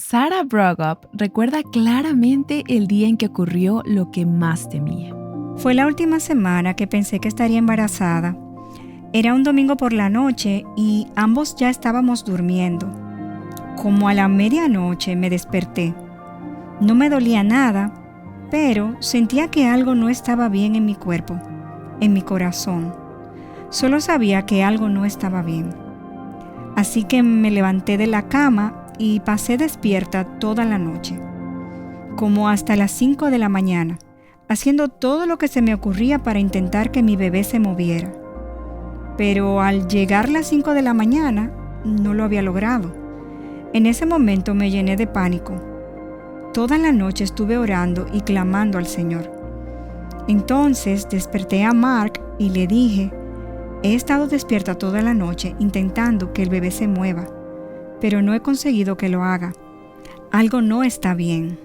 Sarah Brogup recuerda claramente el día en que ocurrió lo que más temía. Fue la última semana que pensé que estaría embarazada. Era un domingo por la noche y ambos ya estábamos durmiendo. Como a la medianoche me desperté. No me dolía nada, pero sentía que algo no estaba bien en mi cuerpo, en mi corazón. Solo sabía que algo no estaba bien. Así que me levanté de la cama y pasé despierta toda la noche, como hasta las 5 de la mañana, haciendo todo lo que se me ocurría para intentar que mi bebé se moviera. Pero al llegar las 5 de la mañana, no lo había logrado. En ese momento me llené de pánico. Toda la noche estuve orando y clamando al Señor. Entonces desperté a Mark y le dije: he estado despierta toda la noche intentando que el bebé se mueva, pero no he conseguido que lo haga. Algo no está bien.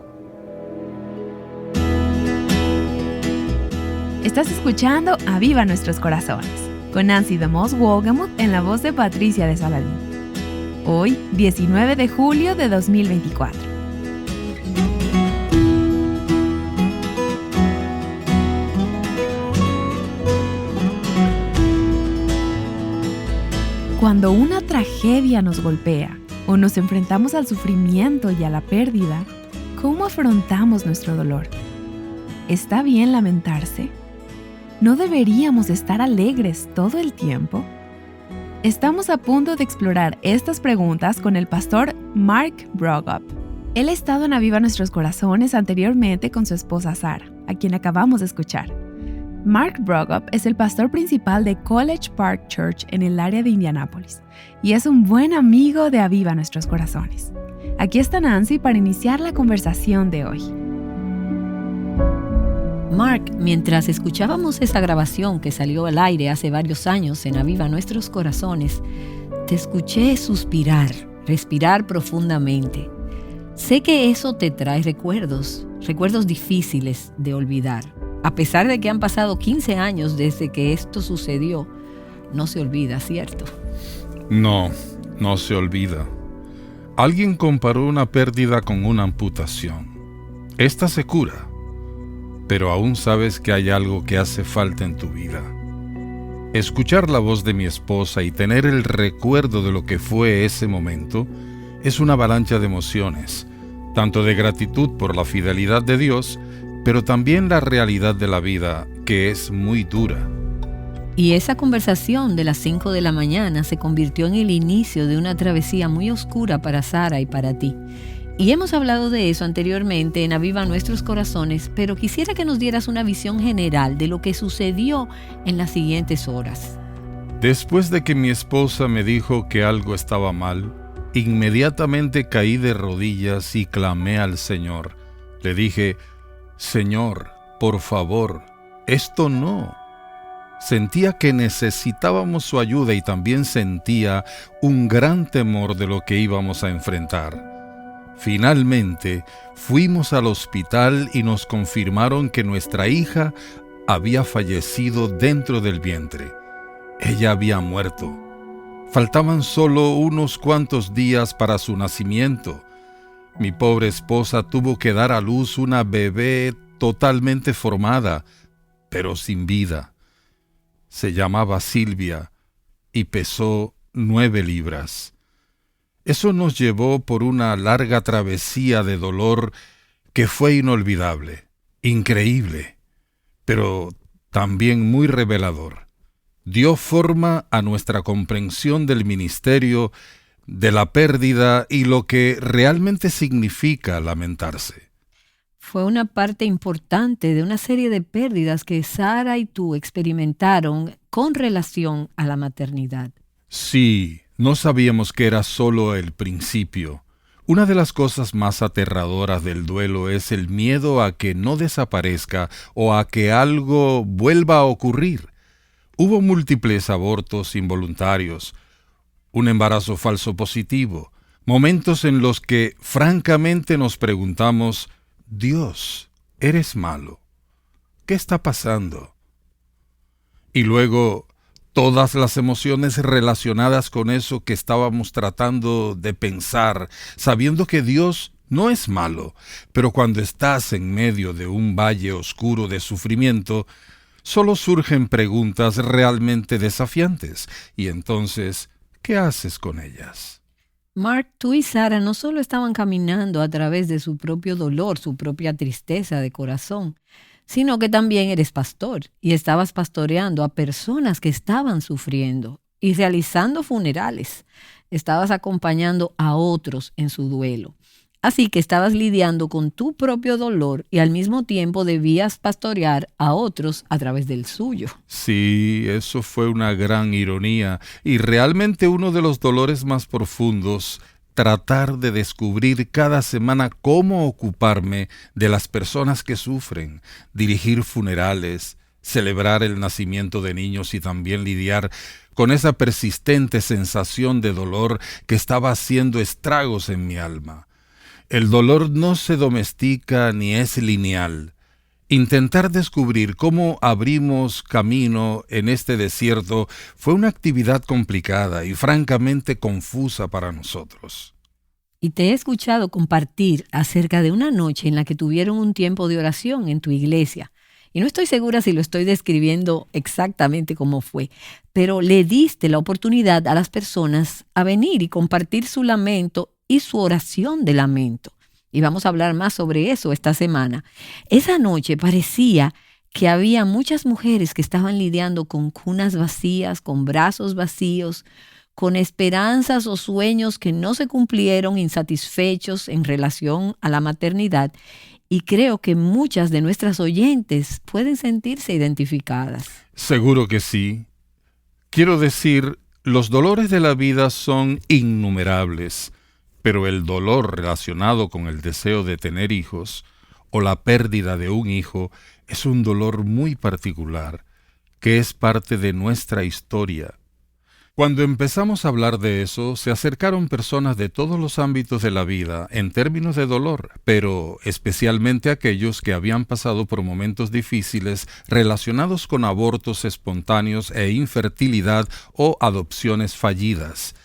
Estás escuchando Aviva Nuestros Corazones, con Nancy DeMoss Wolgemuth en la voz de Patricia de Saladín. Hoy, 19 de julio de 2024. Cuando una tragedia nos golpea o nos enfrentamos al sufrimiento y a la pérdida, ¿cómo afrontamos nuestro dolor? ¿Está bien lamentarse? ¿No deberíamos estar alegres todo el tiempo? Estamos a punto de explorar estas preguntas con el pastor Mark Brogup. Él ha estado en Aviva Nuestros Corazones anteriormente con su esposa Sarah, a quien acabamos de escuchar. Mark Brogup es el pastor principal de College Park Church en el área de Indianápolis y es un buen amigo de Aviva Nuestros Corazones. Aquí está Nancy para iniciar la conversación de hoy. Mark, mientras escuchábamos esa grabación que salió al aire hace varios años en Aviva Nuestros Corazones, te escuché suspirar, respirar profundamente. Sé que eso te trae recuerdos difíciles de olvidar. A pesar de que han pasado 15 años desde que esto sucedió, no se olvida, ¿cierto? No se olvida. Alguien comparó una pérdida con una amputación. Esta se cura, pero aún sabes que hay algo que hace falta en tu vida. Escuchar la voz de mi esposa y tener el recuerdo de lo que fue ese momento es una avalancha de emociones, tanto de gratitud por la fidelidad de Dios, pero también la realidad de la vida, que es muy dura. Y esa conversación de las 5 de la mañana se convirtió en el inicio de una travesía muy oscura para Sara y para ti. Y hemos hablado de eso anteriormente en Aviva Nuestros Corazones, pero quisiera que nos dieras una visión general de lo que sucedió en las siguientes horas. Después de que mi esposa me dijo que algo estaba mal, inmediatamente caí de rodillas y clamé al Señor. Le dije: Señor, por favor, esto no. Sentía que necesitábamos su ayuda y también sentía un gran temor de lo que íbamos a enfrentar. Finalmente, fuimos al hospital y nos confirmaron que nuestra hija había fallecido dentro del vientre. Ella había muerto. Faltaban solo unos cuantos días para su nacimiento. Mi pobre esposa tuvo que dar a luz una bebé totalmente formada, pero sin vida. Se llamaba Silvia y pesó 9 libras. Eso nos llevó por una larga travesía de dolor que fue inolvidable, increíble, pero también muy revelador. Dio forma a nuestra comprensión del ministerio, de la pérdida y lo que realmente significa lamentarse. Fue una parte importante de una serie de pérdidas que Sara y tú experimentaron con relación a la maternidad. Sí, no sabíamos que era solo el principio. Una de las cosas más aterradoras del duelo es el miedo a que no desaparezca o a que algo vuelva a ocurrir. Hubo múltiples abortos involuntarios, un embarazo falso positivo, momentos en los que francamente nos preguntamos: Dios, ¿eres malo? ¿Qué está pasando? Y luego, todas las emociones relacionadas con eso que estábamos tratando de pensar, sabiendo que Dios no es malo, pero cuando estás en medio de un valle oscuro de sufrimiento, solo surgen preguntas realmente desafiantes. Y entonces, ¿qué haces con ellas? Mark, tú y Sara no solo estaban caminando a través de su propio dolor, su propia tristeza de corazón, sino que también eres pastor y estabas pastoreando a personas que estaban sufriendo y realizando funerales. Estabas acompañando a otros en su duelo. Así que estabas lidiando con tu propio dolor y al mismo tiempo debías pastorear a otros a través del suyo. Sí, eso fue una gran ironía y realmente uno de los dolores más profundos, tratar de descubrir cada semana cómo ocuparme de las personas que sufren, dirigir funerales, celebrar el nacimiento de niños y también lidiar con esa persistente sensación de dolor que estaba haciendo estragos en mi alma. El dolor no se domestica ni es lineal. Intentar descubrir cómo abrimos camino en este desierto fue una actividad complicada y francamente confusa para nosotros. Y te he escuchado compartir acerca de una noche en la que tuvieron un tiempo de oración en tu iglesia. Y no estoy segura si lo estoy describiendo exactamente como fue, pero le diste la oportunidad a las personas a venir y compartir su lamento y su oración de lamento. Y vamos a hablar más sobre eso esta semana. Esa noche parecía que había muchas mujeres que estaban lidiando con cunas vacías, con brazos vacíos, con esperanzas o sueños que no se cumplieron, insatisfechos en relación a la maternidad. Y creo que muchas de nuestras oyentes pueden sentirse identificadas. Seguro que sí. Quiero decir, los dolores de la vida son innumerables, pero el dolor relacionado con el deseo de tener hijos o la pérdida de un hijo es un dolor muy particular, que es parte de nuestra historia. Cuando empezamos a hablar de eso, se acercaron personas de todos los ámbitos de la vida en términos de dolor, pero especialmente aquellos que habían pasado por momentos difíciles relacionados con abortos espontáneos e infertilidad o adopciones fallidas.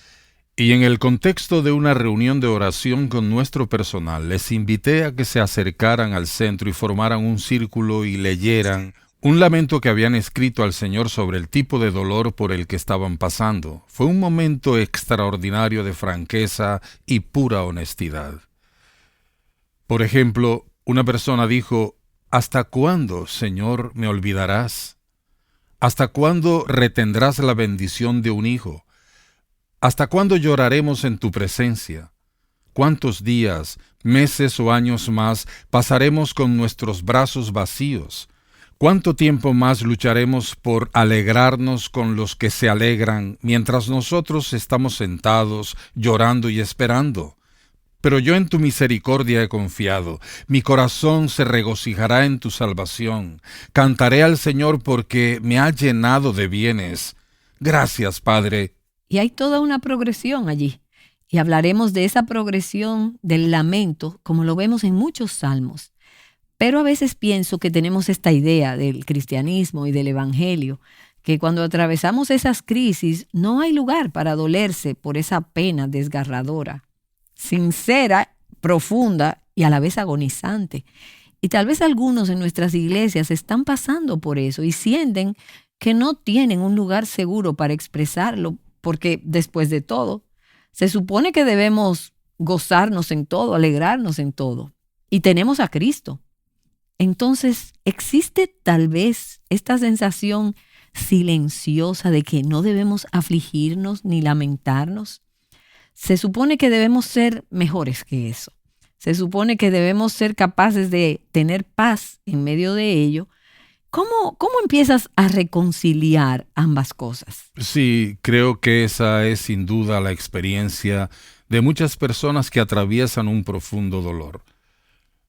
Y en el contexto de una reunión de oración con nuestro personal, les invité a que se acercaran al centro y formaran un círculo y leyeran un lamento que habían escrito al Señor sobre el tipo de dolor por el que estaban pasando. Fue un momento extraordinario de franqueza y pura honestidad. Por ejemplo, una persona dijo: ¿Hasta cuándo, Señor, me olvidarás? ¿Hasta cuándo retendrás la bendición de un hijo? ¿Hasta cuándo lloraremos en tu presencia? ¿Cuántos días, meses o años más pasaremos con nuestros brazos vacíos? ¿Cuánto tiempo más lucharemos por alegrarnos con los que se alegran mientras nosotros estamos sentados, llorando y esperando? Pero yo en tu misericordia he confiado. Mi corazón se regocijará en tu salvación. Cantaré al Señor porque me ha llenado de bienes. Gracias, Padre. Y hay toda una progresión allí. Y hablaremos de esa progresión del lamento, como lo vemos en muchos salmos. Pero a veces pienso que tenemos esta idea del cristianismo y del evangelio, que cuando atravesamos esas crisis no hay lugar para dolerse por esa pena desgarradora, sincera, profunda y a la vez agonizante. Y tal vez algunos en nuestras iglesias están pasando por eso y sienten que no tienen un lugar seguro para expresarlo, porque después de todo, se supone que debemos gozarnos en todo, alegrarnos en todo. Y tenemos a Cristo. Entonces, ¿existe tal vez esta sensación silenciosa de que no debemos afligirnos ni lamentarnos? Se supone que debemos ser mejores que eso. Se supone que debemos ser capaces de tener paz en medio de ello. ¿Cómo empiezas a reconciliar ambas cosas? Sí, creo que esa es sin duda la experiencia de muchas personas que atraviesan un profundo dolor.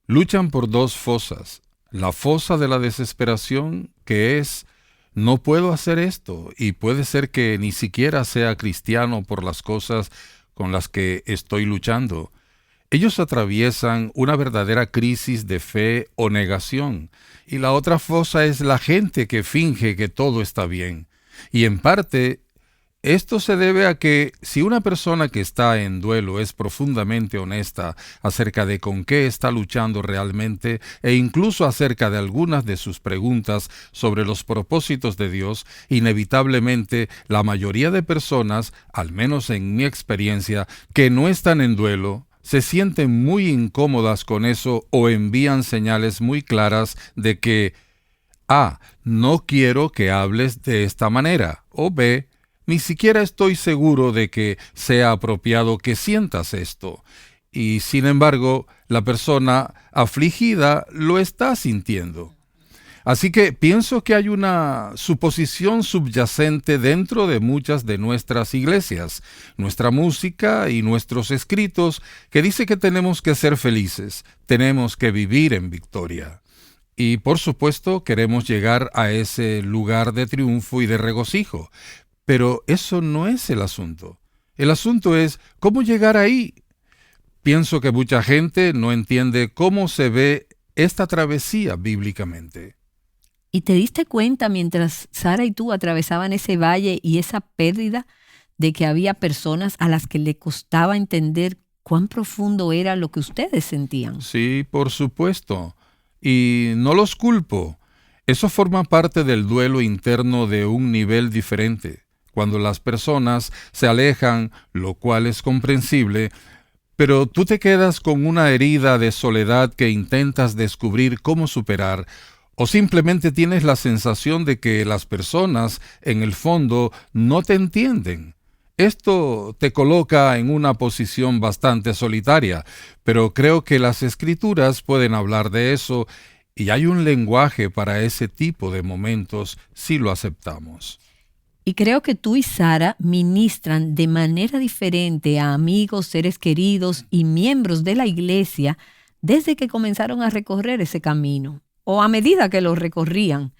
Luchan por dos fosas. La fosa de la desesperación, que es: no puedo hacer esto, y puede ser que ni siquiera sea cristiano por las cosas con las que estoy luchando. Ellos atraviesan una verdadera crisis de fe o negación. Y la otra fosa es la gente que finge que todo está bien. Y en parte, esto se debe a que si una persona que está en duelo es profundamente honesta acerca de con qué está luchando realmente e incluso acerca de algunas de sus preguntas sobre los propósitos de Dios, inevitablemente la mayoría de personas, al menos en mi experiencia, que no están en duelo, se sienten muy incómodas con eso o envían señales muy claras de que A, no quiero que hables de esta manera, o B, ni siquiera estoy seguro de que sea apropiado que sientas esto. Y sin embargo, la persona afligida lo está sintiendo. Así que pienso que hay una suposición subyacente dentro de muchas de nuestras iglesias, nuestra música y nuestros escritos, que dice que tenemos que ser felices, tenemos que vivir en victoria. Y por supuesto queremos llegar a ese lugar de triunfo y de regocijo. Pero eso no es el asunto. El asunto es cómo llegar ahí. Pienso que mucha gente no entiende cómo se ve esta travesía bíblicamente. ¿Y te diste cuenta mientras Sara y tú atravesaban ese valle y esa pérdida de que había personas a las que le costaba entender cuán profundo era lo que ustedes sentían? Sí, por supuesto. Y no los culpo. Eso forma parte del duelo interno de un nivel diferente. Cuando las personas se alejan, lo cual es comprensible, pero tú te quedas con una herida de soledad que intentas descubrir cómo superar, o simplemente tienes la sensación de que las personas, en el fondo, no te entienden. Esto te coloca en una posición bastante solitaria, pero creo que las Escrituras pueden hablar de eso, y hay un lenguaje para ese tipo de momentos si lo aceptamos. Y creo que tú y Sara ministran de manera diferente a amigos, seres queridos y miembros de la iglesia desde que comenzaron a recorrer ese camino, o a medida que lo recorrían,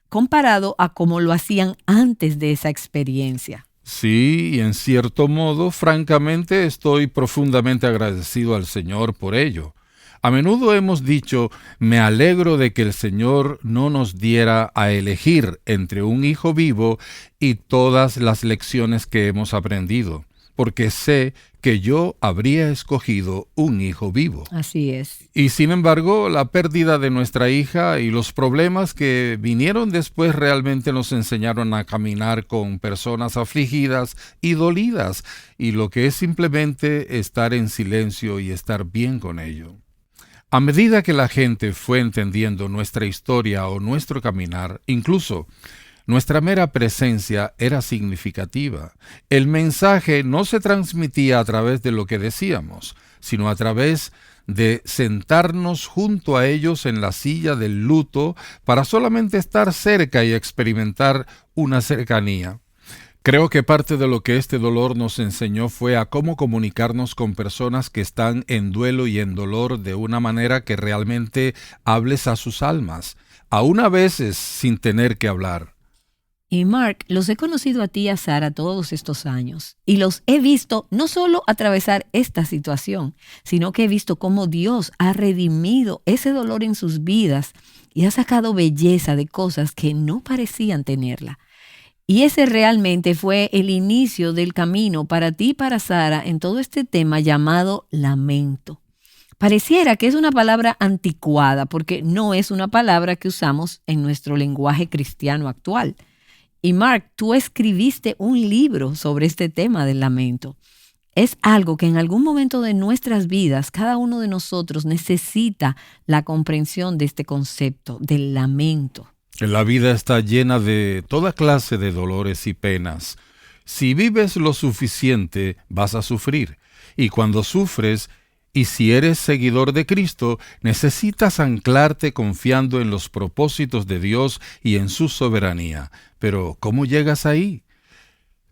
comparado a cómo lo hacían antes de esa experiencia. Sí, y en cierto modo, francamente, estoy profundamente agradecido al Señor por ello. A menudo hemos dicho, me alegro de que el Señor no nos diera a elegir entre un hijo vivo y todas las lecciones que hemos aprendido, porque sé que yo habría escogido un hijo vivo. Así es. Y sin embargo, la pérdida de nuestra hija y los problemas que vinieron después realmente nos enseñaron a caminar con personas afligidas y dolidas, y lo que es simplemente estar en silencio y estar bien con ello. A medida que la gente fue entendiendo nuestra historia o nuestro caminar, incluso nuestra mera presencia era significativa. El mensaje no se transmitía a través de lo que decíamos, sino a través de sentarnos junto a ellos en la silla del luto para solamente estar cerca y experimentar una cercanía. Creo que parte de lo que este dolor nos enseñó fue a cómo comunicarnos con personas que están en duelo y en dolor de una manera que realmente hables a sus almas, aún a veces sin tener que hablar. Y Mark, los he conocido a ti y a Sara todos estos años, y los he visto no solo atravesar esta situación, sino que he visto cómo Dios ha redimido ese dolor en sus vidas y ha sacado belleza de cosas que no parecían tenerla. Y ese realmente fue el inicio del camino para ti y para Sara en todo este tema llamado lamento. Pareciera que es una palabra anticuada porque no es una palabra que usamos en nuestro lenguaje cristiano actual. Y Mark, tú escribiste un libro sobre este tema del lamento. Es algo que en algún momento de nuestras vidas cada uno de nosotros necesita la comprensión de este concepto del lamento. La vida está llena de toda clase de dolores y penas. Si vives lo suficiente, vas a sufrir. Y cuando sufres, y si eres seguidor de Cristo, necesitas anclarte confiando en los propósitos de Dios y en su soberanía. Pero, ¿cómo llegas ahí?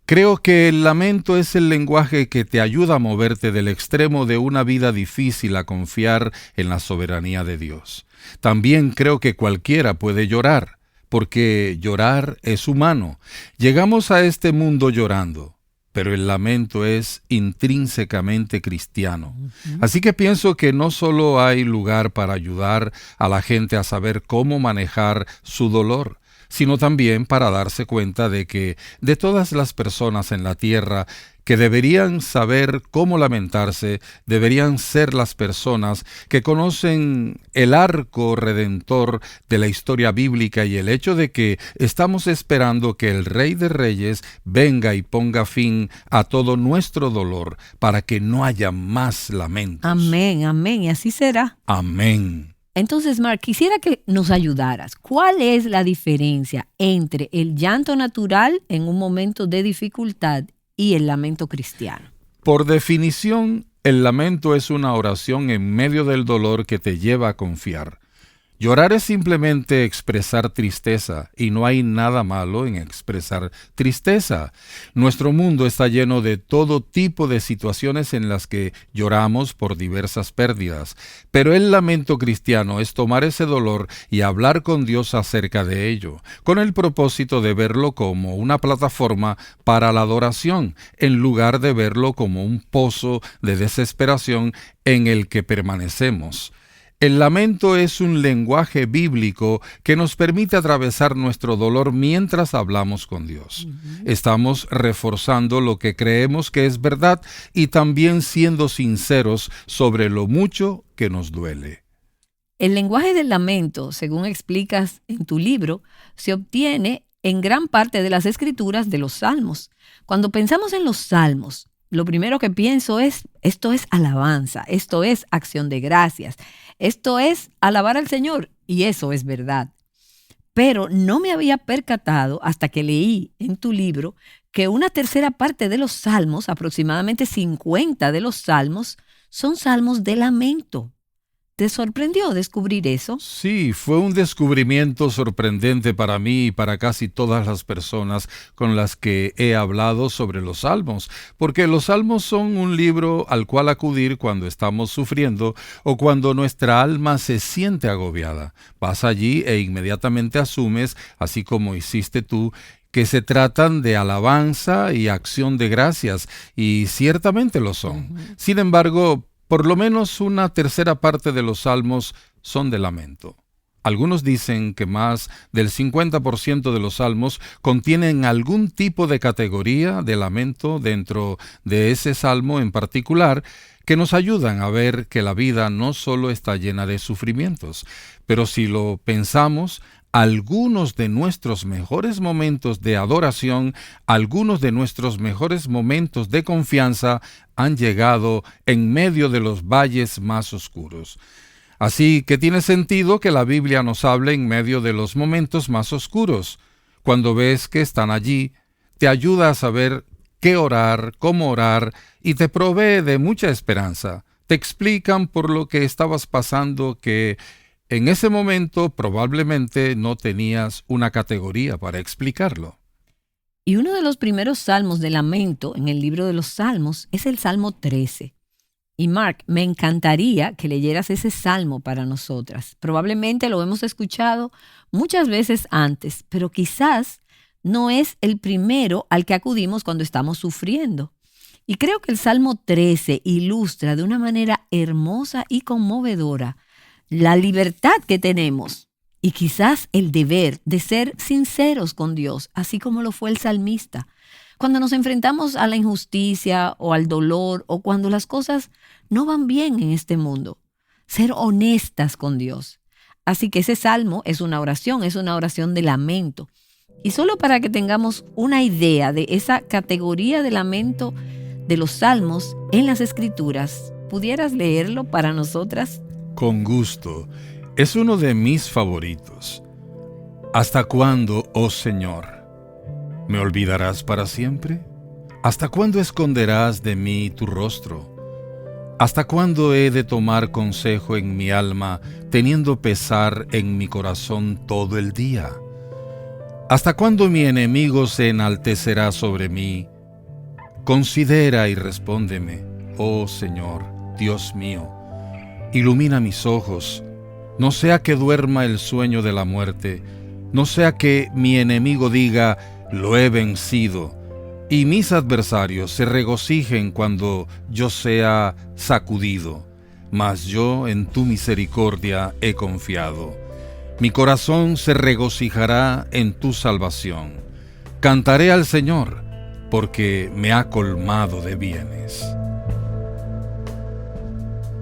Creo que el lamento es el lenguaje que te ayuda a moverte del extremo de una vida difícil a confiar en la soberanía de Dios. También creo que cualquiera puede llorar, porque llorar es humano. Llegamos a este mundo llorando, pero el lamento es intrínsecamente cristiano. Así que pienso que no solo hay lugar para ayudar a la gente a saber cómo manejar su dolor, sino también para darse cuenta de que de todas las personas en la tierra que deberían saber cómo lamentarse, deberían ser las personas que conocen el arco redentor de la historia bíblica y el hecho de que estamos esperando que el Rey de Reyes venga y ponga fin a todo nuestro dolor para que no haya más lamentos. Amén, amén, y así será. Amén. Entonces, Mark, quisiera que nos ayudaras. ¿Cuál es la diferencia entre el llanto natural en un momento de dificultad y el lamento cristiano? Por definición, el lamento es una oración en medio del dolor que te lleva a confiar. Llorar es simplemente expresar tristeza, y no hay nada malo en expresar tristeza. Nuestro mundo está lleno de todo tipo de situaciones en las que lloramos por diversas pérdidas, pero el lamento cristiano es tomar ese dolor y hablar con Dios acerca de ello, con el propósito de verlo como una plataforma para la adoración, en lugar de verlo como un pozo de desesperación en el que permanecemos. El lamento es un lenguaje bíblico que nos permite atravesar nuestro dolor mientras hablamos con Dios. Estamos reforzando lo que creemos que es verdad y también siendo sinceros sobre lo mucho que nos duele. El lenguaje del lamento, según explicas en tu libro, se obtiene en gran parte de las escrituras de los salmos. Cuando pensamos en los salmos, lo primero que pienso es, esto es alabanza, esto es acción de gracias, esto es alabar al Señor, y eso es verdad. Pero no me había percatado hasta que leí en tu libro que una tercera parte de los salmos, aproximadamente 50 de los salmos, son salmos de lamento. ¿Te sorprendió descubrir eso? Sí, fue un descubrimiento sorprendente para mí y para casi todas las personas con las que he hablado sobre los salmos, porque los salmos son un libro al cual acudir cuando estamos sufriendo o cuando nuestra alma se siente agobiada. Vas allí e inmediatamente asumes, así como hiciste tú, que se tratan de alabanza y acción de gracias, y ciertamente lo son. Sin embargo, por lo menos una tercera parte de los salmos son de lamento. Algunos dicen que más del 50% de los salmos contienen algún tipo de categoría de lamento dentro de ese salmo en particular, que nos ayudan a ver que la vida no solo está llena de sufrimientos, pero si lo pensamos, algunos de nuestros mejores momentos de adoración, algunos de nuestros mejores momentos de confianza han llegado en medio de los valles más oscuros. Así que tiene sentido que la Biblia nos hable en medio de los momentos más oscuros. Cuando ves que están allí, te ayuda a saber qué orar, cómo orar, y te provee de mucha esperanza. Te explican por lo que estabas pasando que en ese momento probablemente no tenías una categoría para explicarlo. Y uno de los primeros salmos de lamento en el libro de los Salmos es el Salmo 13. Y Mark, me encantaría que leyeras ese salmo para nosotras. Probablemente lo hemos escuchado muchas veces antes, pero quizás no es el primero al que acudimos cuando estamos sufriendo. Y creo que el Salmo 13 ilustra de una manera hermosa y conmovedora la libertad que tenemos y quizás el deber de ser sinceros con Dios, así como lo fue el salmista. Cuando nos enfrentamos a la injusticia o al dolor o cuando las cosas no van bien en este mundo, ser honestas con Dios. Así que ese salmo es una oración de lamento. Y solo para que tengamos una idea de esa categoría de lamento de los salmos en las Escrituras, ¿pudieras leerlo para nosotras? Con gusto. Es uno de mis favoritos. ¿Hasta cuándo, oh Señor? ¿Me olvidarás para siempre? ¿Hasta cuándo esconderás de mí tu rostro? ¿Hasta cuándo he de tomar consejo en mi alma, teniendo pesar en mi corazón todo el día? ¿Hasta cuándo mi enemigo se enaltecerá sobre mí? Considera y respóndeme, oh Señor, Dios mío. Ilumina mis ojos, no sea que duerma el sueño de la muerte, no sea que mi enemigo diga, lo he vencido, y mis adversarios se regocijen cuando yo sea sacudido. Mas yo en tu misericordia he confiado. Mi corazón se regocijará en tu salvación. Cantaré al Señor, porque me ha colmado de bienes.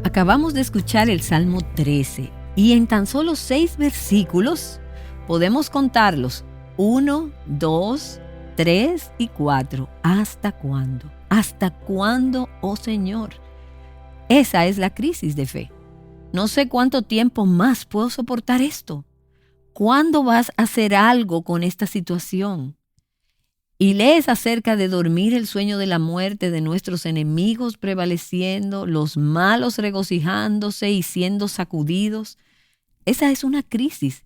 Acabamos de escuchar el Salmo 13 y en tan solo 6 versículos podemos contarlos: 1, 2, 3 y 4. ¿Hasta cuándo? ¿Hasta cuándo, oh Señor? Esa es la crisis de fe. No sé cuánto tiempo más puedo soportar esto. ¿Cuándo vas a hacer algo con esta situación? Y lees acerca de dormir el sueño de la muerte, de nuestros enemigos prevaleciendo, los malos regocijándose y siendo sacudidos. Esa es una crisis.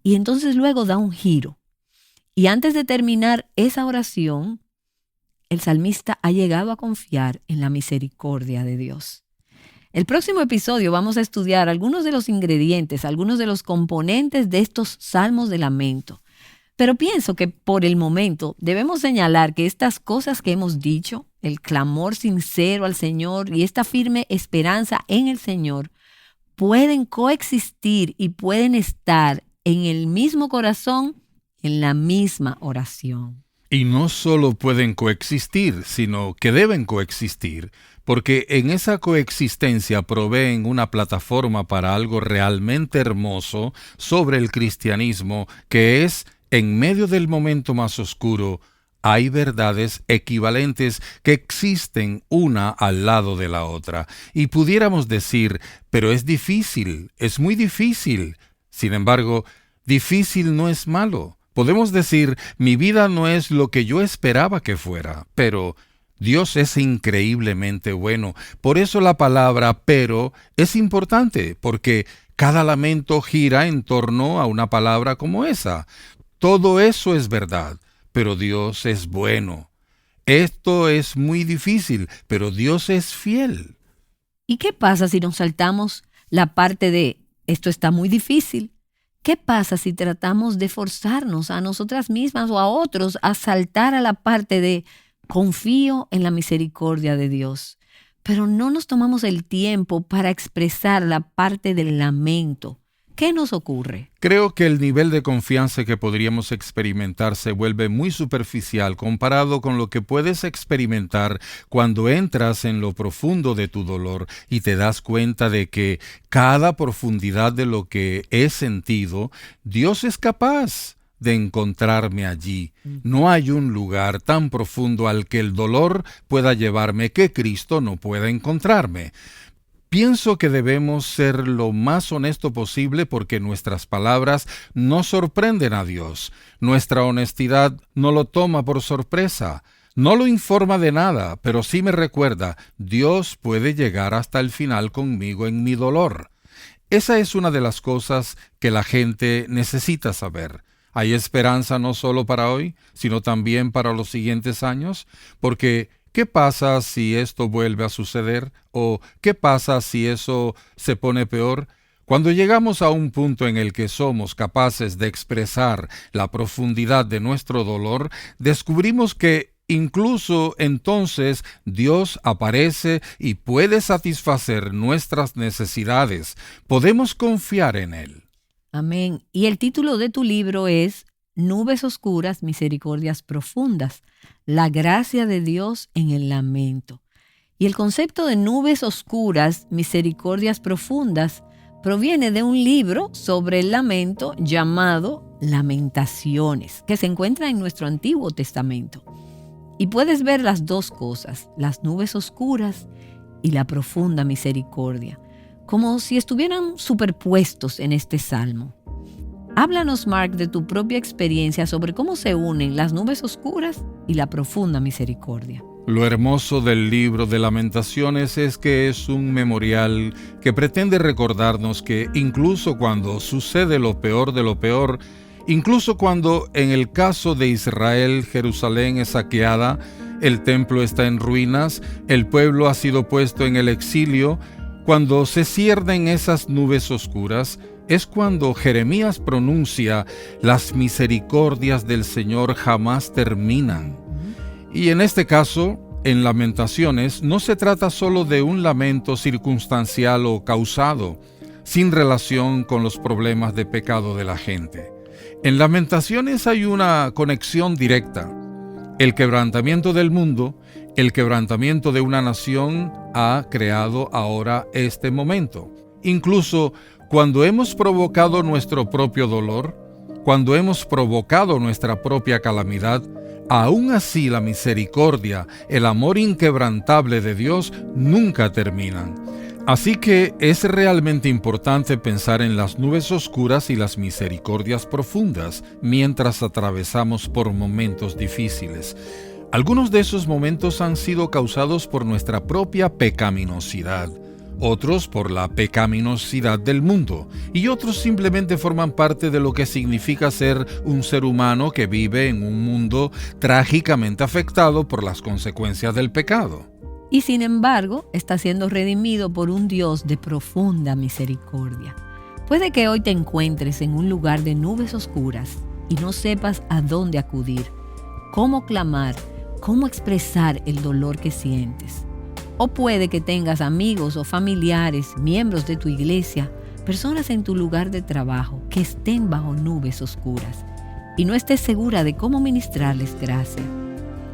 Y entonces luego da un giro. Y antes de terminar esa oración, el salmista ha llegado a confiar en la misericordia de Dios. El próximo episodio vamos a estudiar algunos de los ingredientes, algunos de los componentes de estos salmos de lamento. Pero pienso que por el momento debemos señalar que estas cosas que hemos dicho, el clamor sincero al Señor y esta firme esperanza en el Señor, pueden coexistir y pueden estar en el mismo corazón, en la misma oración. Y no solo pueden coexistir, sino que deben coexistir, porque en esa coexistencia proveen una plataforma para algo realmente hermoso sobre el cristianismo, que es, en medio del momento más oscuro, hay verdades equivalentes que existen una al lado de la otra. Y pudiéramos decir, pero es difícil, es muy difícil. Sin embargo, difícil no es malo. Podemos decir, mi vida no es lo que yo esperaba que fuera, pero Dios es increíblemente bueno. Por eso la palabra pero es importante, porque cada lamento gira en torno a una palabra como esa. Todo eso es verdad, pero Dios es bueno. Esto es muy difícil, pero Dios es fiel. ¿Y qué pasa si nos saltamos la parte de esto está muy difícil? ¿Qué pasa si tratamos de forzarnos a nosotras mismas o a otros a saltar a la parte de confío en la misericordia de Dios? Pero no nos tomamos el tiempo para expresar la parte del lamento. ¿Qué nos ocurre? Creo que el nivel de confianza que podríamos experimentar se vuelve muy superficial comparado con lo que puedes experimentar cuando entras en lo profundo de tu dolor y te das cuenta de que cada profundidad de lo que he sentido, Dios es capaz de encontrarme allí. No hay un lugar tan profundo al que el dolor pueda llevarme que Cristo no pueda encontrarme. Pienso que debemos ser lo más honesto posible porque nuestras palabras no sorprenden a Dios. Nuestra honestidad no lo toma por sorpresa. No lo informa de nada, pero sí me recuerda, Dios puede llegar hasta el final conmigo en mi dolor. Esa es una de las cosas que la gente necesita saber. Hay esperanza no solo para hoy, sino también para los siguientes años, porque ¿qué pasa si esto vuelve a suceder? ¿O qué pasa si eso se pone peor? Cuando llegamos a un punto en el que somos capaces de expresar la profundidad de nuestro dolor, descubrimos que incluso entonces Dios aparece y puede satisfacer nuestras necesidades. Podemos confiar en Él. Amén. Y el título de tu libro es Nubes oscuras, misericordias profundas. La gracia de Dios en el lamento. Y el concepto de nubes oscuras, misericordias profundas, proviene de un libro sobre el lamento llamado Lamentaciones, que se encuentra en nuestro Antiguo Testamento. Y puedes ver las dos cosas, las nubes oscuras y la profunda misericordia, como si estuvieran superpuestos en este salmo. Háblanos, Mark, de tu propia experiencia sobre cómo se unen las nubes oscuras y la profunda misericordia. Lo hermoso del libro de Lamentaciones es que es un memorial que pretende recordarnos que incluso cuando sucede lo peor de lo peor, incluso cuando en el caso de Israel Jerusalén es saqueada, el templo está en ruinas, el pueblo ha sido puesto en el exilio, cuando se ciernen esas nubes oscuras, es cuando Jeremías pronuncia las misericordias del Señor jamás terminan. Y en este caso, en Lamentaciones, no se trata solo de un lamento circunstancial o causado, sin relación con los problemas de pecado de la gente. En Lamentaciones hay una conexión directa. El quebrantamiento del mundo, el quebrantamiento de una nación ha creado ahora este momento. Incluso cuando hemos provocado nuestro propio dolor, cuando hemos provocado nuestra propia calamidad, aún así la misericordia, el amor inquebrantable de Dios nunca terminan. Así que es realmente importante pensar en las nubes oscuras y las misericordias profundas mientras atravesamos por momentos difíciles. Algunos de esos momentos han sido causados por nuestra propia pecaminosidad, otros por la pecaminosidad del mundo, y otros simplemente forman parte de lo que significa ser un ser humano que vive en un mundo trágicamente afectado por las consecuencias del pecado. Y sin embargo, está siendo redimido por un Dios de profunda misericordia. Puede que hoy te encuentres en un lugar de nubes oscuras y no sepas a dónde acudir, cómo clamar, cómo expresar el dolor que sientes. O puede que tengas amigos o familiares, miembros de tu iglesia, personas en tu lugar de trabajo que estén bajo nubes oscuras y no estés segura de cómo ministrarles gracia.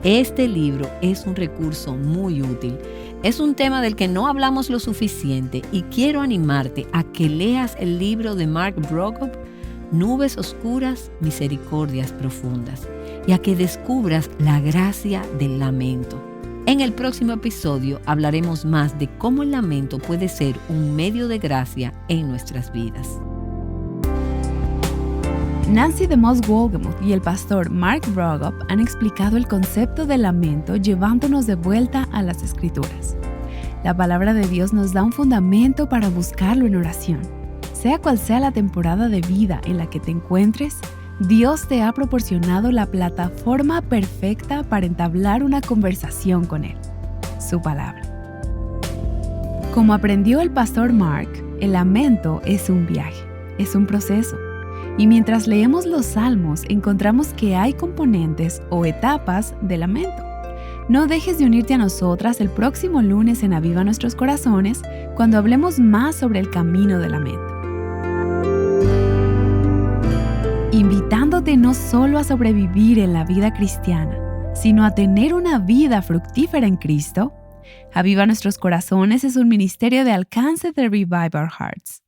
Este libro es un recurso muy útil. Es un tema del que no hablamos lo suficiente y quiero animarte a que leas el libro de Mark Brogop, Nubes Oscuras, Misericordias Profundas, y a que descubras la gracia del lamento. En el próximo episodio hablaremos más de cómo el lamento puede ser un medio de gracia en nuestras vidas. Nancy DeMoss Wolgemuth y el pastor Mark Brogop han explicado el concepto de lamento llevándonos de vuelta a las Escrituras. La palabra de Dios nos da un fundamento para buscarlo en oración. Sea cual sea la temporada de vida en la que te encuentres, Dios te ha proporcionado la plataforma perfecta para entablar una conversación con Él, su palabra. Como aprendió el pastor Mark, el lamento es un viaje, es un proceso. Y mientras leemos los Salmos, encontramos que hay componentes o etapas de lamento. No dejes de unirte a nosotras el próximo lunes en Aviva Nuestros Corazones, cuando hablemos más sobre el camino del lamento. Invitándote no solo a sobrevivir en la vida cristiana, sino a tener una vida fructífera en Cristo. Aviva Nuestros Corazones es un ministerio de alcance de Revive Our Hearts.